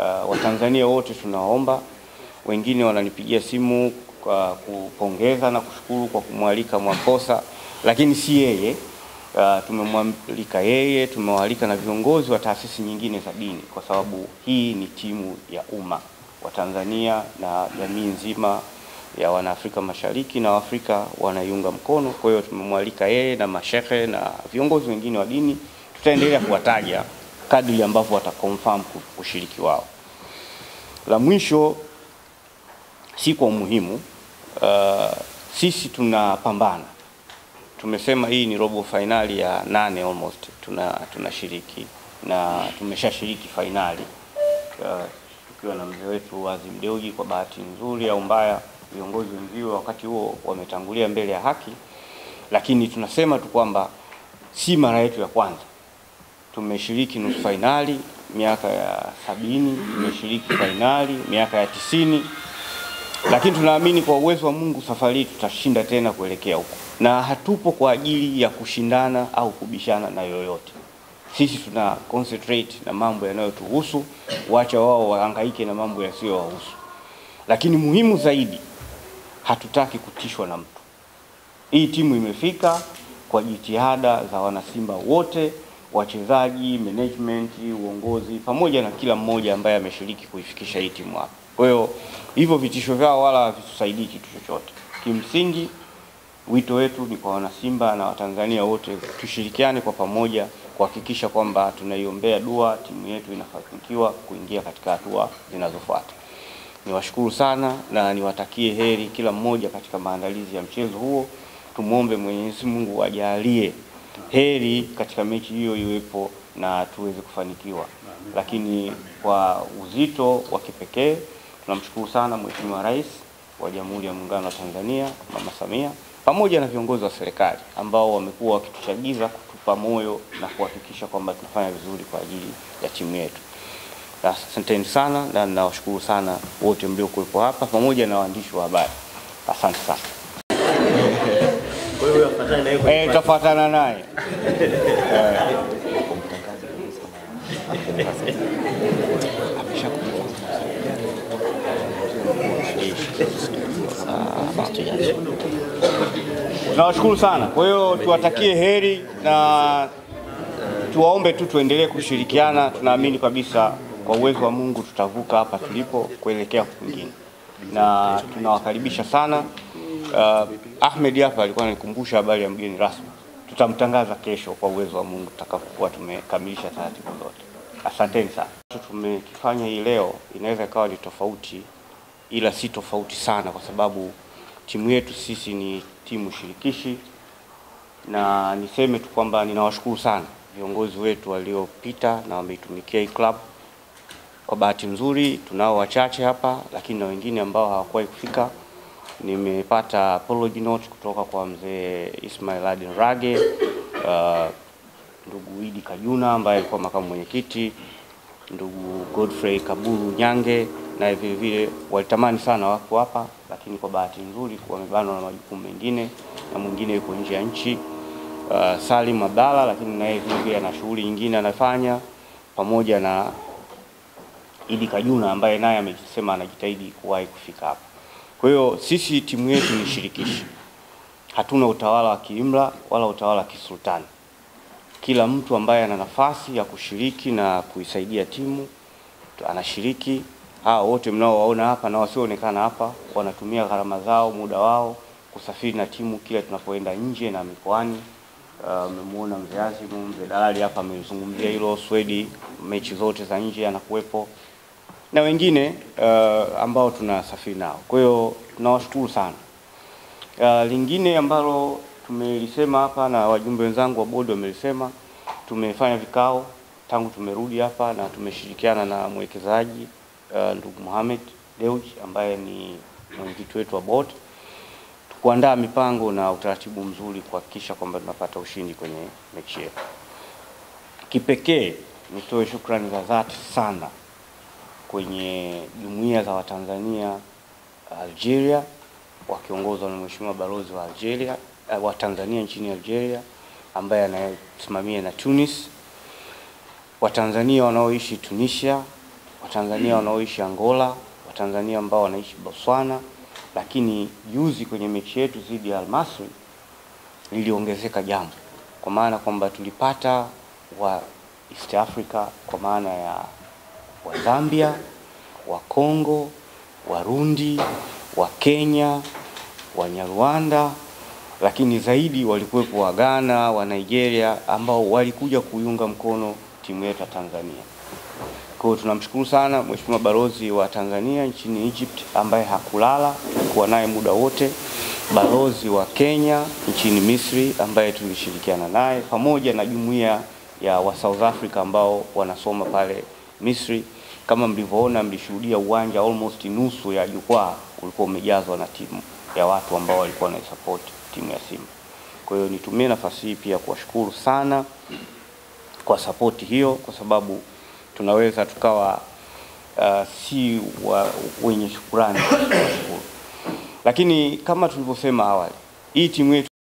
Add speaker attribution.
Speaker 1: Watanzania wote tunaomba, wengine wananipigia simu kwa kupongeza na kushukuru kwa kumwalika Mwamposa, lakini si yeye. Tumemwalika yeye, tumewalika na viongozi wa taasisi nyingine za dini, kwa sababu hii ni timu ya umma wa Tanzania na jamii nzima ya Wanaafrika Mashariki na Afrika wanaiunga mkono. Kwa hiyo tumemwalika yeye na mashehe na viongozi wengine wa dini. Tutaendelea kuwataja kadri ambavyo watakonfirm ushiriki wao. La mwisho, si kwa umuhimu, sisi tunapambana. Tumesema hii ni robo finali ya 8 almost tunashiriki, na tumeshashiriki finali tukiwa na mzee wetu Azim Deuji. Kwa bahati nzuri au mbaya, viongozi wenzio wakati huo wametangulia mbele ya haki, lakini tunasema tu kwamba si mara yetu ya kwanza. Tumeshiriki nusu finali miaka ya 70, tumeshiriki finali miaka ya 90, lakini tunaamini kwa uwezo wa Mungu safari tutashinda tena kuelekea huko, na hatupo kwa ajili ya kushindana au kubishana na yoyote. Sisi tuna concentrate na mambo yanayotuhusu, wacha wao wahangaike na mambo yasiyowahusu. Lakini muhimu zaidi, hatutaki kutishwa na mtu. Hii timu imefika kwa jitihada za wanasimba wote, wachezaji, management, uongozi, pamoja na kila mmoja ambaye ameshiriki kuifikisha hii timu hapa. Kwa hiyo hivyo vitisho vyao wala havitusaidii kitu chochote. Kimsingi wito wetu ni kwa wanasimba na Watanzania wote tushirikiane kwa pamoja kuhakikisha kwamba tunaiombea dua timu yetu inafanikiwa kuingia katika hatua zinazofuata. Niwashukuru sana na niwatakie heri kila mmoja katika maandalizi ya mchezo huo. Tumuombe Mwenyezi Mungu ajalie heri katika mechi hiyo iwepo na tuweze kufanikiwa. Lakini kwa uzito wa kipekee tunamshukuru sana Mheshimiwa Rais wa Jamhuri ya Muungano wa Tanzania, Mama Samia, pamoja na viongozi wa serikali ambao wamekuwa wakituchagiza, kutupa moyo na kuhakikisha kwamba tunafanya vizuri kwa ajili ya timu yetu. Asanteni sana na ninawashukuru sana wote mliokuwepo hapa pamoja na waandishi wa habari. Asante sana.
Speaker 2: Kwa hiyo ufuatane naye kwa
Speaker 1: tutafuatana naye. Tunawashukuru sana. Kwa hiyo tuwatakie heri na tuwaombe tu tuendelee kushirikiana. Tunaamini kabisa kwa uwezo wa Mungu tutavuka hapa tulipo kuelekea kwingine. Na tunawakaribisha sana. Ahmed hapa alikuwa ananikumbusha habari ya mgeni rasmi. Tutamtangaza kesho kwa uwezo wa Mungu tutakapokuwa tumekamilisha taratibu zote. Asanteni sana. Tumekifanya hii leo inaweza ikawa ni tofauti, ila si tofauti sana, kwa sababu timu yetu sisi ni timu shirikishi. Na niseme tu kwamba ninawashukuru sana viongozi wetu waliopita na wameitumikia hii club. Kwa bahati nzuri tunao wachache hapa, lakini na wengine ambao hawakuwahi kufika. Nimepata apology note kutoka kwa mzee Ismail Adin Rage, ndugu Idi Kajuna ambaye alikuwa makamu mwenyekiti, ndugu Godfrey Kaburu Nyange, na vile vile walitamani sana wako hapa, lakini kwa bahati nzuri wamebanwa na majukumu mengine na mwingine yuko nje ya nchi. Salim Abdalla, lakini naye vile vile ana shughuli nyingine anafanya, pamoja na Idi Kajuna ambaye naye amesema anajitahidi kuwahi kufika hapa. Kwa hiyo sisi timu yetu ni shirikishi. Hatuna utawala wa kiimla wala utawala wa kisultani. Kila mtu ambaye ana nafasi ya kushiriki na kuisaidia timu anashiriki. Hao wote mnaowaona hapa na wasioonekana hapa wanatumia gharama zao, muda wao kusafiri na timu kila tunapoenda nje na mikoani. Mmemwona mzee Azimu, mzee Dalali hapa amezungumzia hilo. Swedi mechi zote za nje anakuwepo, na wengine ambao tunasafiri nao. Kwa hiyo tunawashukuru sana. Lingine ambalo tumelisema hapa na wajumbe wenzangu wa bodi wamelisema, tumefanya vikao tangu tumerudi hapa na tumeshirikiana na mwekezaji ndugu Mohamed Deuji ambaye ni mwenyekiti wetu wa bodi, kuandaa mipango na utaratibu mzuri kuhakikisha kwamba tunapata ushindi kwenye mechi yetu. Kipekee nitoe shukrani za dhati sana kwenye jumuiya za Watanzania Algeria, wakiongozwa na Mheshimiwa Balozi wa Algeria wa Tanzania nchini Algeria ambaye anasimamia na Tunis, Watanzania wanaoishi Tunisia, Watanzania wanaoishi Angola, Watanzania ambao wanaishi Botswana, lakini juzi kwenye mechi yetu dhidi ya Al Masry liliongezeka jambo, kwa maana kwamba tulipata wa East Africa, kwa maana ya wa Zambia, wa Kongo, Warundi, wa Kenya, wa Nyarwanda, lakini zaidi walikuwepo wa Ghana, wa Nigeria ambao walikuja kuiunga mkono timu yetu ya Tanzania. Kwa hiyo tunamshukuru sana Mheshimiwa Balozi wa Tanzania nchini Egypt ambaye hakulala, tulikuwa naye muda wote. Balozi wa Kenya nchini Misri ambaye tulishirikiana naye, pamoja na jumuiya ya wa South Africa ambao wanasoma pale Misri. Kama mlivyoona, mlishuhudia uwanja almost nusu ya jukwaa ulikuwa umejazwa na timu ya watu ambao walikuwa na support timu ya Simba. Kwa hiyo nitumie nafasi hii pia kuwashukuru sana kwa support hiyo, kwa sababu tunaweza tukawa si wenye shukrani. Lakini kama tulivyosema awali, hii timu yetu